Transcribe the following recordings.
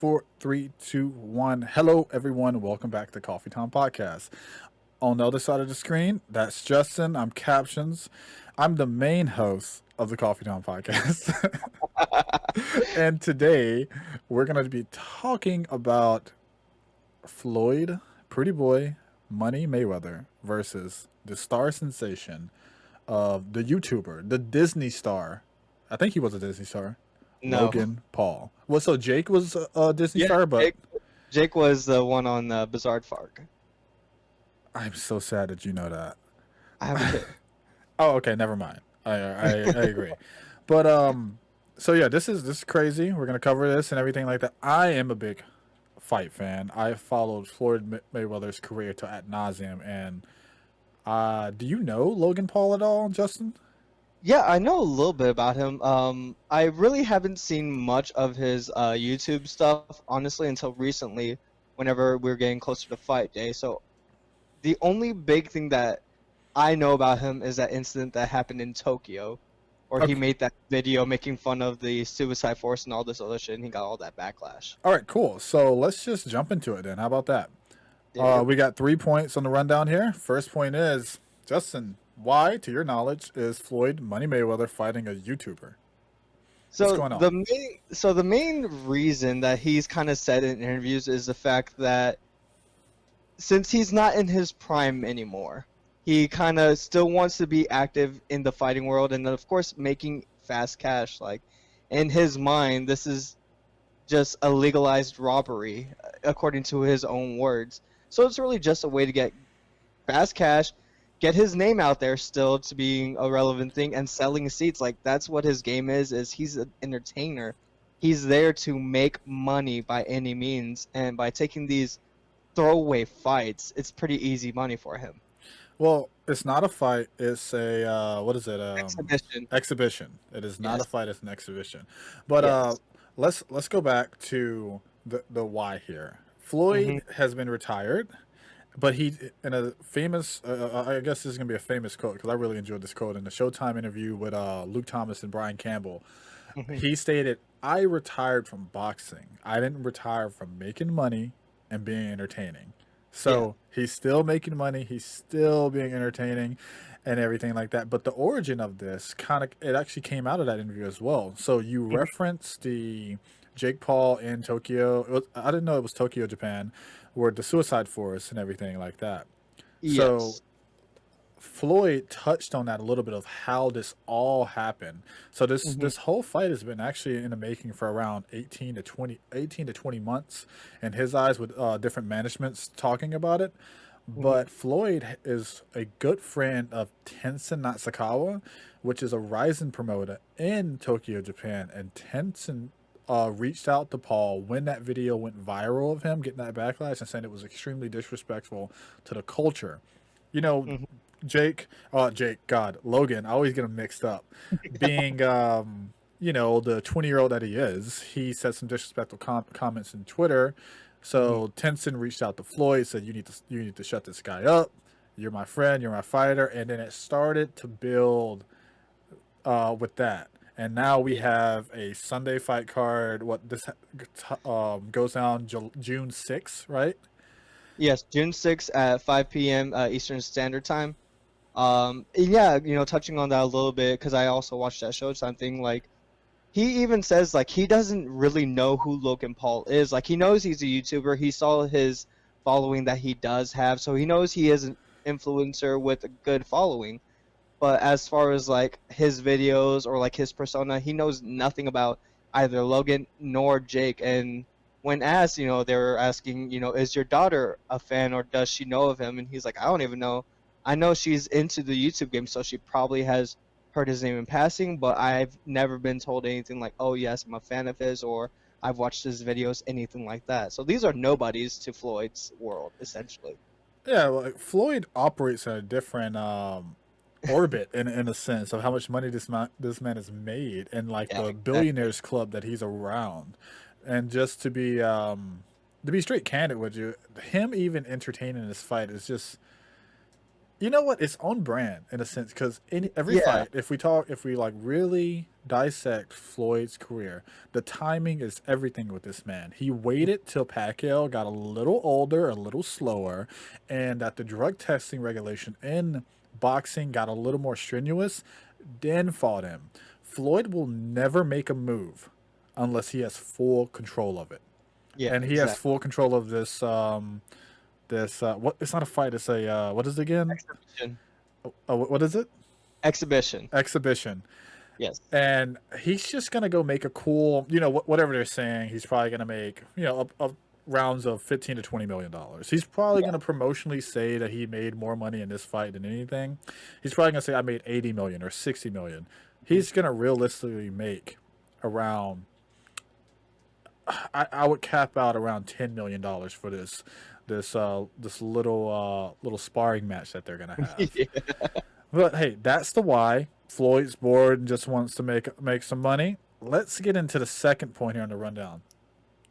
Four, three, two, one. Hello, everyone. Welcome back to Coffeetime Podcast. On the other side of the screen, that's Justin. I'm Captions. I'm the main host of the Coffeetime Podcast. And today, we're going to be talking about Floyd, Pretty Boy, Money Mayweather versus the star sensation of the YouTuber, the Disney star. I think he was a Disney star. No. Logan Paul. Well, so Jake was a Disney Yeah, star, but Jake was the one on Bizarre Fark. I'm so sad that you know that. I have a kid. Oh, okay, never mind. I agree, but so yeah, this is crazy. We're gonna cover this and everything like that. I am a big fight fan. I followed Floyd Mayweather's career to ad nauseum, and do you know Logan Paul at all, Justin? Yeah, I know a little bit about him. I really haven't seen much of his YouTube stuff, honestly, until recently, whenever we were getting closer to fight day. So the only big thing that I know about him is that incident that happened in Tokyo, where he Okay. made that video making fun of the suicide force and all this other shit, and he got all that backlash. All right, cool. So let's just jump into it then. How about that? There you go. We got 3 points on the rundown here. First point is, Justin, why, to your knowledge, is Floyd Money Mayweather fighting a YouTuber? What's So going on? the main reason that he's kind of said in interviews is the fact that since he's not in his prime anymore, he kind of still wants to be active in the fighting world, and then of course making fast cash. Like in his mind, this is just a legalized robbery, according to his own words. So it's really just a way to get fast cash, get his name out there still to being a relevant thing, and selling seats. Like that's what his game is he's an entertainer. He's there to make money by any means, and by taking these throwaway fights, it's pretty easy money for him. Well, it's not a fight. It's a what is it? Exhibition. Exhibition. It is not a Yes. fight. It's an exhibition. But Yes. let's go back to the why here. Floyd Hmm. has been retired, but he in a famous. I guess this is gonna be a famous quote because I really enjoyed this quote in the Showtime interview with Luke Thomas and Brian Campbell. Hmm. He stated, "I retired from boxing. I didn't retire from making money and being entertaining." Yeah. So he's still making money. He's still being entertaining, and everything like that. But the origin of this kind of it actually came out of that interview as well. So you Mhm. referenced the Jake Paul in Tokyo. I didn't know it was Tokyo, Japan, where the suicide forest and everything like that. So Yes. Floyd touched on that a little bit of how this all happened. So this Hmm. this whole fight has been actually in the making for around 18 to 20 months in his eyes with different managements talking about it. Hmm. But Floyd is a good friend of Tenzin Natsakawa, which is a rising promoter in Tokyo, Japan. And Tenzin reached out to Paul when that video went viral of him getting that backlash and saying it was extremely disrespectful to the culture. You know, Hmm. Logan, I always get him mixed up. Being, the 20-year-old that he is, he said some disrespectful comments in Twitter. Hmm. So Tenson reached out to Floyd, said, "You need to shut this guy up. You're my friend. You're my fighter." And then it started to build with that. And now we Yeah. have a Sunday fight card. What this goes down June 6th, right? Yes. June 6th at 5 p.m. Eastern Standard Time. Yeah, touching on that a little bit because I also watched that Showtime thing. Like, he even says like he doesn't really know who Logan Paul is. Like, he knows he's a YouTuber. He saw his following that he does have, so he knows he is an influencer with a good following. But as far as like his videos or like his persona, he knows nothing about either Logan nor Jake. And when asked, they were asking, is your daughter a fan or does she know of him? And he's like, I don't even know. I know she's into the YouTube game, so she probably has heard his name in passing, but I've never been told anything like, oh yes, I'm a fan of his, or I've watched his videos, anything like that. So these are nobodies to Floyd's world, essentially. Yeah, like Floyd operates at a different orbit in a sense of how much money this man has made and like Yeah, the exactly. billionaires club that he's around. And just to be straight candid with you, him even entertaining this fight is just You know what? It's on brand in a sense because in every Yeah, fight, if we like really dissect Floyd's career, the timing is everything with this man. He waited till Pacquiao got a little older, a little slower, and that the drug testing regulation in boxing got a little more strenuous, then fought him. Floyd will never make a move unless he has full control of it, yeah, and he has exactly. full control of this. This what? It's not a fight. It's a what is it again? Exhibition. What is it? Exhibition. Exhibition. Yes. And he's just gonna go make a cool, whatever they're saying. He's probably gonna make, up rounds of 15 to 20 million dollars. He's probably Yeah. gonna promotionally say that he made more money in this fight than anything. He's probably gonna say I made 80 million or 60 million. Mhm. He's gonna realistically make around. I would cap out around $10 million for this little sparring match that they're gonna have. Yeah. But hey, that's the why. Floyd's bored and just wants to make some money. Let's get into the second point here on the rundown.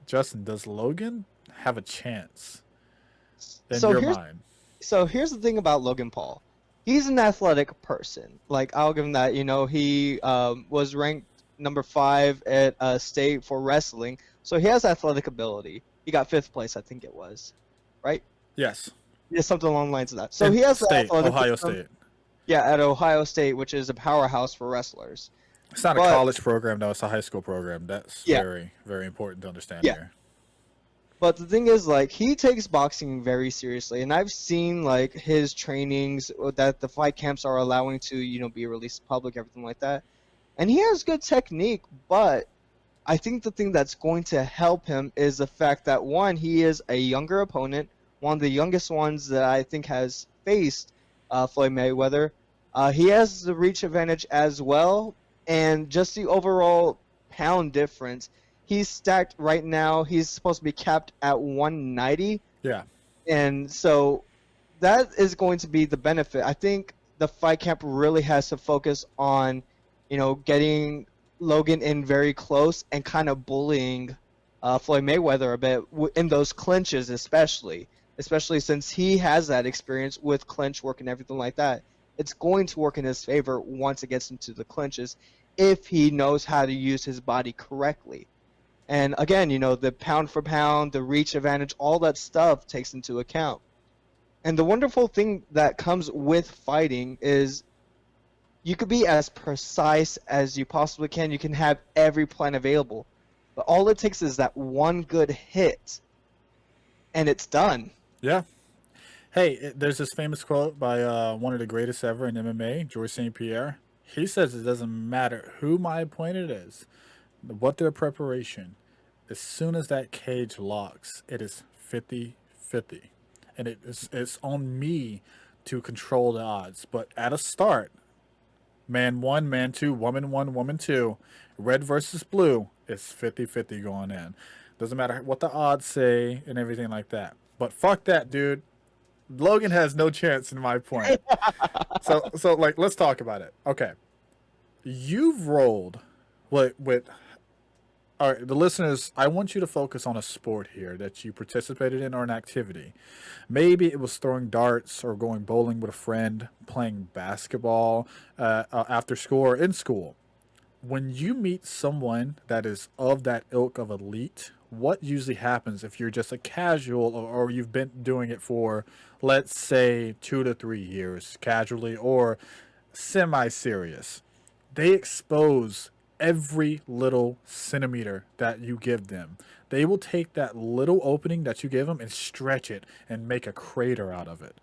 Justin, does Logan have a chance in So your here's mind? so here's the thing about Logan Paul. He's an athletic person. Like I'll give him that. He was ranked number 5 at state for wrestling, so he has athletic ability. He got 5th place, I think it was, right? Yes. Yeah, something along the lines of that. So In he has the state, Ohio athleticism. State. Yeah, at Ohio State, which is a powerhouse for wrestlers. It's not a But college program though, it's a high school program. That's yeah, very, very important to understand yeah. here. But the thing is, like, he takes boxing very seriously, and I've seen like his trainings that the fight camps are allowing to, be released to public, everything like that. And he has good technique, but I think the thing that's going to help him is the fact that one, he is a younger opponent, one of the youngest ones that I think has faced Floyd Mayweather. He has the reach advantage as well, and just the overall pound difference. He's stacked right now. He's supposed to be capped at 190, Yeah. and so that is going to be the benefit. I think the fight camp really has to focus on, getting Logan in very close and kind of bullying Floyd Mayweather a bit in those clinches, especially since he has that experience with clinch work and everything like that. It's going to work in his favor once it gets into the clinches if he knows how to use his body correctly. And again, the pound for pound, the reach advantage, all that stuff takes into account. And the wonderful thing that comes with fighting is you could be as precise as you possibly can. You can have every plan available. But all it takes is that one good hit, and it's done. Yeah. Hey, there's this famous quote by one of the greatest ever in MMA, George St. Pierre. He says it doesn't matter who my opponent is, what their preparation. As soon as that cage locks, it is 50-50. And it's on me to control the odds. But at a start, man one, man two, woman one, woman two, red versus blue, it's 50-50 going in. Doesn't matter what the odds say and everything like that. But fuck that, dude. Logan has no chance in my point. So like let's talk about it. Okay. You've rolled with all right, the listeners, I want you to focus on a sport here that you participated in or an activity. Maybe it was throwing darts or going bowling with a friend, playing basketball after school or in school. When you meet someone that is of that ilk of elite, what usually happens if you're just a casual or you've been doing it for, let's say, 2 to 3 years casually or semi serious? They expose every little centimeter that you give them. They will take that little opening that you give them and stretch it and make a crater out of it.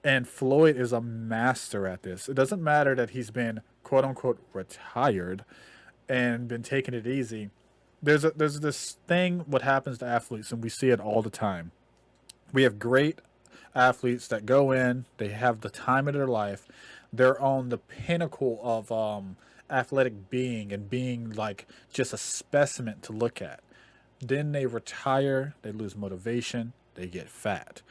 And Floyd is a master at this. It doesn't matter that he's been quote unquote retired and been taking it easy. There's this thing what happens to athletes and we see it all the time. We have great athletes that go in, they have the time of their life, they're on the pinnacle of athletic being and being like just a specimen to look at. Then they retire, they lose motivation, they get fat.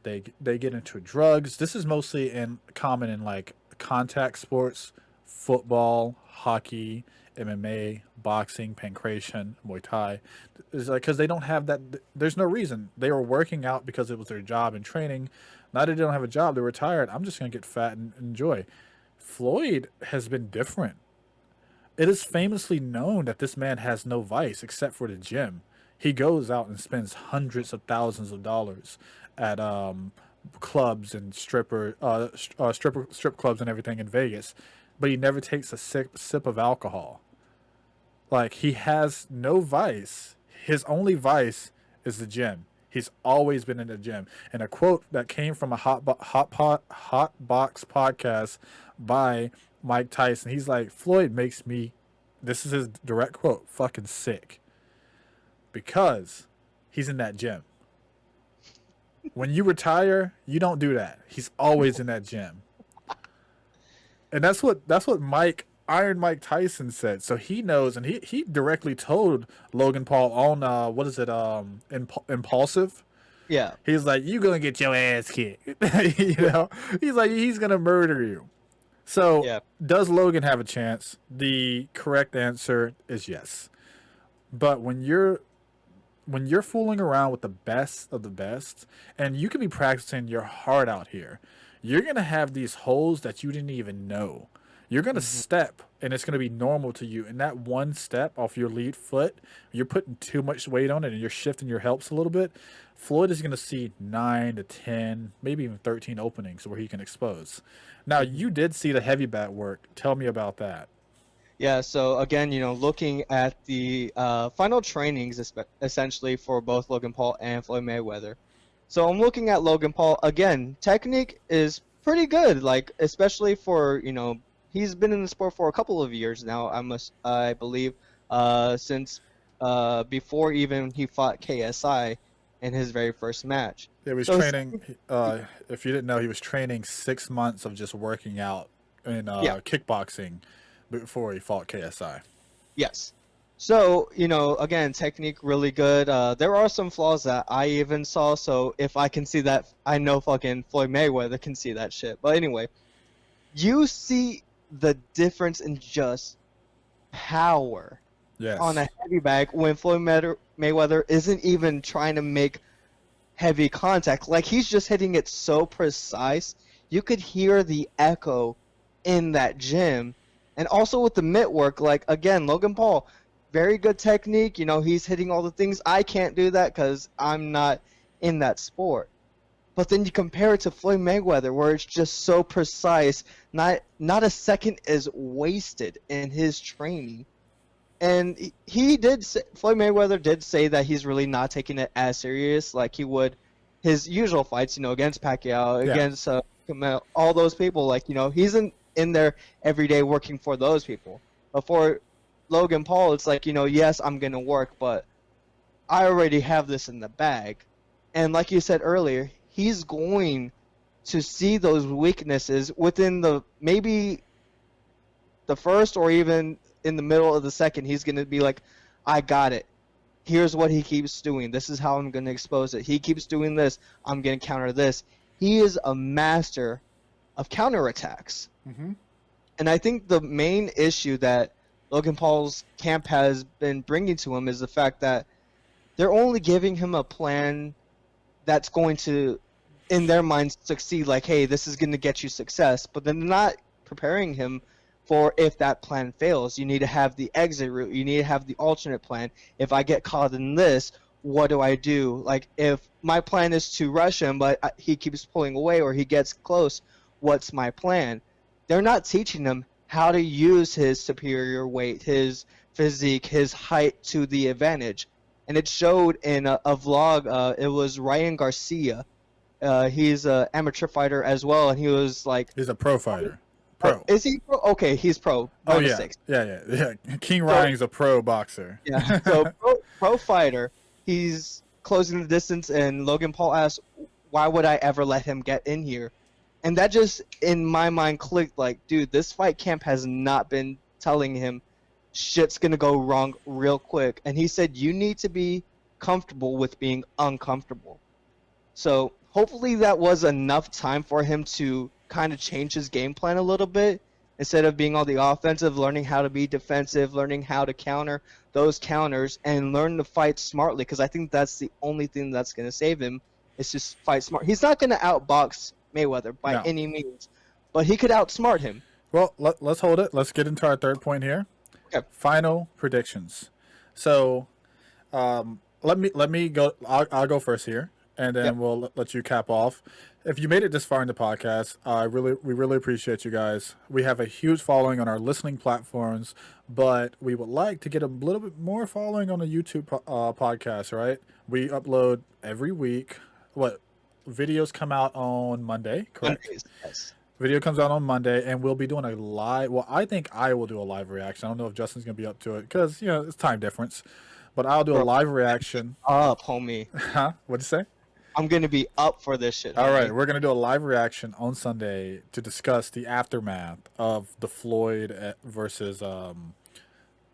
They get into drugs. This is mostly in common in like contact sports, football, hockey, MMA, boxing, pancration, Muay Thai. It's like because they don't have that. There's no reason they were working out because it was their job and training. Now that they don't have a job, they're retired. I'm just gonna get fat and enjoy. Floyd has been different. It is famously known that this man has no vice except for the gym. He goes out and spends hundreds of thousands of dollars at clubs and strip clubs and everything in Vegas, but he never takes a sip of alcohol. Like he has no vice. His only vice is the gym. He's always been in the gym. And a quote that came from a hot box podcast by Mike Tyson. He's like, Floyd makes me, this is his direct quote, fucking sick. Because he's in that gym. When you retire, you don't do that. He's always in that gym. And that's what Iron Mike Tyson said. So he knows, and he directly told Logan Paul on what is it, Impulsive. Yeah. He's like, you gonna get your ass kicked. You know, he's like, he's gonna murder you. So Yeah. does Logan have a chance? The correct answer is yes. But when you're fooling around with the best of the best, and you could be practicing your heart out here, you're gonna have these holes that you didn't even know. You're gonna step, and it's gonna be normal to you. And that one step off your lead foot, you're putting too much weight on it, and you're shifting your hips a little bit. Floyd is gonna see 9 to 10, maybe even 13 openings where he can expose. Now, you did see the heavy bat work. Tell me about that. Yeah, so again, looking at the final trainings essentially for both Logan Paul and Floyd Mayweather. So I'm looking at Logan Paul again. Technique is pretty good, like especially for he's been in the sport for a couple of years now. I believe since before even he fought KSI in his very first match. Yeah, he was training. If you didn't know, he was training 6 months of just working out in kickboxing before he fought KSI. Yes. So, again, technique really good. There are some flaws that I even saw, so if I can see that, I know fucking Floyd Mayweather can see that shit. But anyway, you see the difference in just power on a heavy bag when Floyd Mayweather isn't even trying to make heavy contact. Like, he's just hitting it so precise. You could hear the echo in that gym. And also with the mitt work, like, again, Logan Paul, very good technique. He's hitting all the things. I can't do that because I'm not in that sport. But then you compare it to Floyd Mayweather, where it's just so precise. Not a second is wasted in his training. And Floyd Mayweather did say that he's really not taking it as serious like he would his usual fights, against Pacquiao, against Kamel, all those people. Like, he's in there every day working for those people. But for Logan Paul, it's like, yes, I'm going to work, but I already have this in the bag. And like you said earlier, he's going to see those weaknesses within maybe the first or even in the middle of the second. He's going to be like, I got it. Here's what he keeps doing. This is how I'm going to expose it. He keeps doing this. I'm going to counter this. He is a master of counterattacks. Mm-hmm. And I think the main issue that Logan Paul's camp has been bringing to him is the fact that they're only giving him a plan that's going to, in their minds, succeed. Like, hey, this is going to get you success. But then they're not preparing him for if that plan fails. You need to have the exit route. You need to have the alternate plan. If I get caught in this, what do I do? Like, if my plan is to rush him, but he keeps pulling away or he gets close, what's my plan? They're not teaching him how to use his superior weight, his physique, his height to the advantage. And it showed in a vlog. It was Ryan Garcia. He's an amateur fighter as well, and he was like... He's a pro fighter. Pro. Is he pro? Okay, he's pro. Oh, yeah. Yeah. King Ryan's a pro boxer. Yeah, so pro fighter. He's closing the distance, and Logan Paul asked, why would I ever let him get in here? And that just, in my mind, clicked like, dude, this fight camp has not been telling him shit's going to go wrong real quick. And he said, you need to be comfortable with being uncomfortable. So hopefully that was enough time for him to kind of change his game plan a little bit instead of being on the offensive, learning how to be defensive, learning how to counter those counters, and learn to fight smartly. Because I think that's the only thing that's going to save him is just fight smart. He's not going to outbox Mayweather by No. any means, but he could outsmart him. Well, let's hold it. Let's get into our third point here. Okay. Final predictions. So, let me go. I'll go first here, and then Yep. we'll let you cap off. If you made it this far in the podcast, we really appreciate you guys. We have a huge following on our listening platforms, but we would like to get a little bit more following on the YouTube podcast. Right? We upload every week. What videos come out on Monday? Correct. Mondays, yes. Video comes out on Monday, and we'll be doing a live. Well, I think I will do a live reaction. I don't know if Justin's gonna be up to it because it's time difference. But I'll do a Bro, live reaction. up, homie. Huh? What'd you say? I'm gonna be up for this shit. All Homie. right, we're gonna do a live reaction on Sunday to discuss the aftermath of the Floyd versus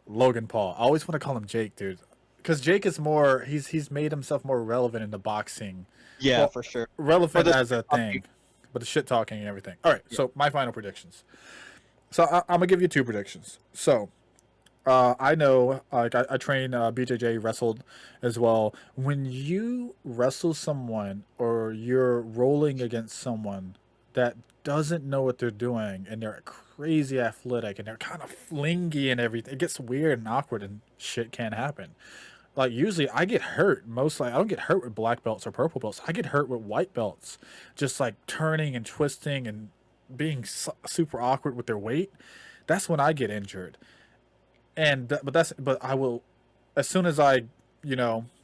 Logan Paul. I always want to call him Jake, dude, because Jake is more. He's made himself more relevant in the boxing. Yeah, Well, for sure. relevant the as a thing, but the shit talking and everything. All right, so my final predictions. So I'm gonna give you two predictions. So I know, like I train BJJ wrestled as well. When you wrestle someone or you're rolling against someone that doesn't know what they're doing and they're crazy athletic and they're kind of flingy and everything, it gets weird and awkward and shit can happen. Like usually I get hurt. Mostly I don't get hurt with black belts or purple belts. I get hurt with white belts, just like turning and twisting and being super awkward with their weight. That's when I get injured. And but I will, as soon as I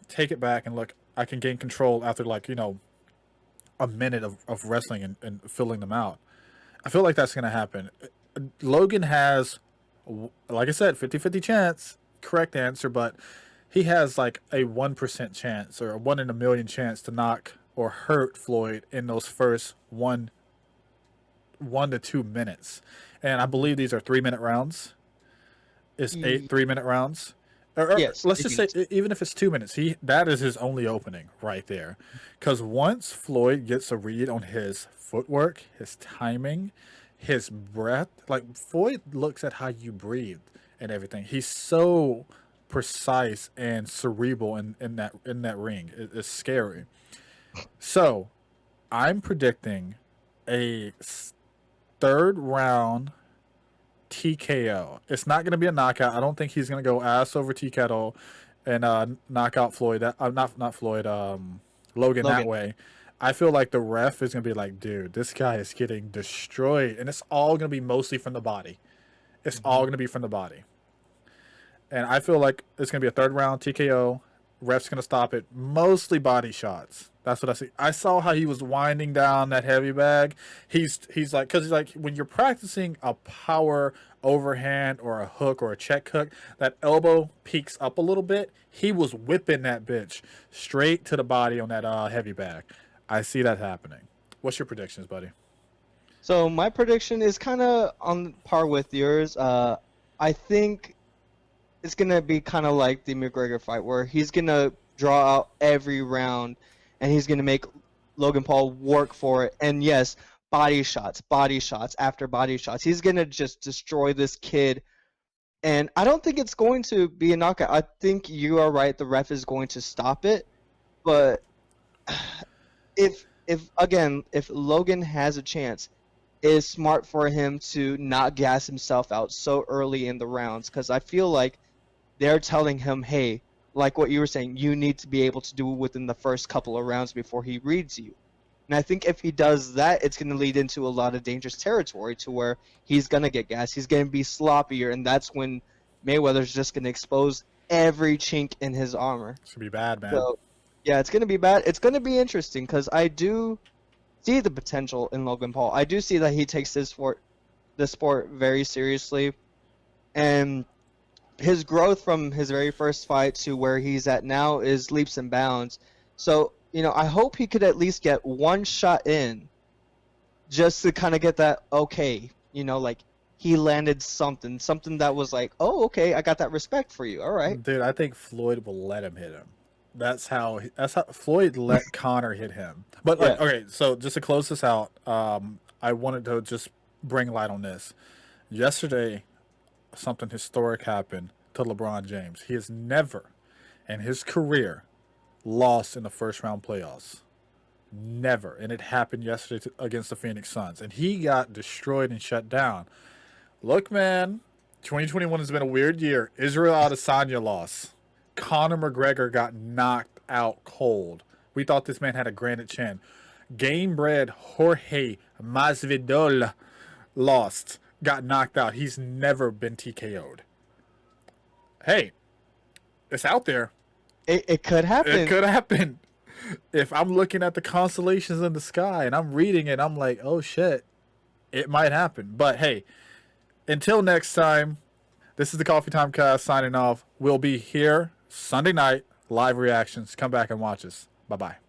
take it back and look, I can gain control after like a minute of wrestling and filling them out. I feel like that's gonna happen. Logan has, like I said, 50-50 chance, correct answer, but he has like a 1% chance or a 1 in a million chance to knock or hurt Floyd in those first 1 to 2 minutes. And I believe these are 3-minute rounds. Is 8 3-minute rounds? Or Yes, let's it just say is. even if it's 2 minutes, that is his only opening right there. Because once Floyd gets a read on his footwork, his timing, his breath, like Floyd looks at how you breathe and everything. He's so precise and cerebral in that ring. It's scary. So I'm predicting a third round TKO. It's not going to be a knockout. I don't think he's going to go ass over tea kettle and knock out Floyd. That not Floyd. Logan that Logan. way. I feel like the ref is going to be like, dude, this guy is getting destroyed, and it's all going to be mostly from the body. It's all going to be from the body, and I feel like it's going to be a third round TKO. Ref's going to stop it. Mostly body shots. That's what I see. I saw how he was winding down that heavy bag. He's like, because he's like, when you're practicing a power overhand or a hook or a check hook, that elbow peaks up a little bit. He was whipping that bitch straight to the body on that heavy bag. I see that happening. What's your predictions, buddy? So my prediction is kind of on par with yours. I think it's gonna be kind of like the McGregor fight, where he's gonna draw out every round, and he's gonna make Logan Paul work for it. And yes, body shots after body shots. He's gonna just destroy this kid. And I don't think it's going to be a knockout. I think you are right. The ref is going to stop it. But if Logan has a chance, it is smart for him to not gas himself out so early in the rounds, because I feel like they're telling him, hey, like what you were saying, you need to be able to do it within the first couple of rounds before he reads you. And I think if he does that, it's going to lead into a lot of dangerous territory to where he's going to get gassed. He's going to be sloppier, and that's when Mayweather's just going to expose every chink in his armor. It's gonna be bad, man. So, yeah, it's going to be bad. It's going to be interesting, because I do see the potential in Logan Paul. I do see that he takes this sport very seriously. And his growth from his very first fight to where he's at now is leaps and bounds. So, I hope he could at least get one shot in just to kind of get that, okay, like he landed something that was like, oh, okay, I got that respect for you. All right. Dude, I think Floyd will let him hit him. That's how Floyd let Connor hit him. But Yeah. okay, so just to close this out, I wanted to just bring light on this. Yesterday, something historic happened to LeBron James. He has never, in his career, lost in the first round playoffs. Never. And it happened yesterday against the Phoenix Suns. And he got destroyed and shut down. Look, man, 2021 has been a weird year. Israel Adesanya lost. Conor McGregor got knocked out cold. We thought this man had a granite chin. Game bred Jorge Masvidal lost. Got knocked out. He's never been TKO'd. Hey, it's out there. It could happen. It could happen. If I'm looking at the constellations in the sky and I'm reading it, I'm like, oh shit, it might happen. But hey, until next time, this is the Coffee Time Cast signing off. We'll be here Sunday night, live reactions. Come back and watch us. Bye-bye.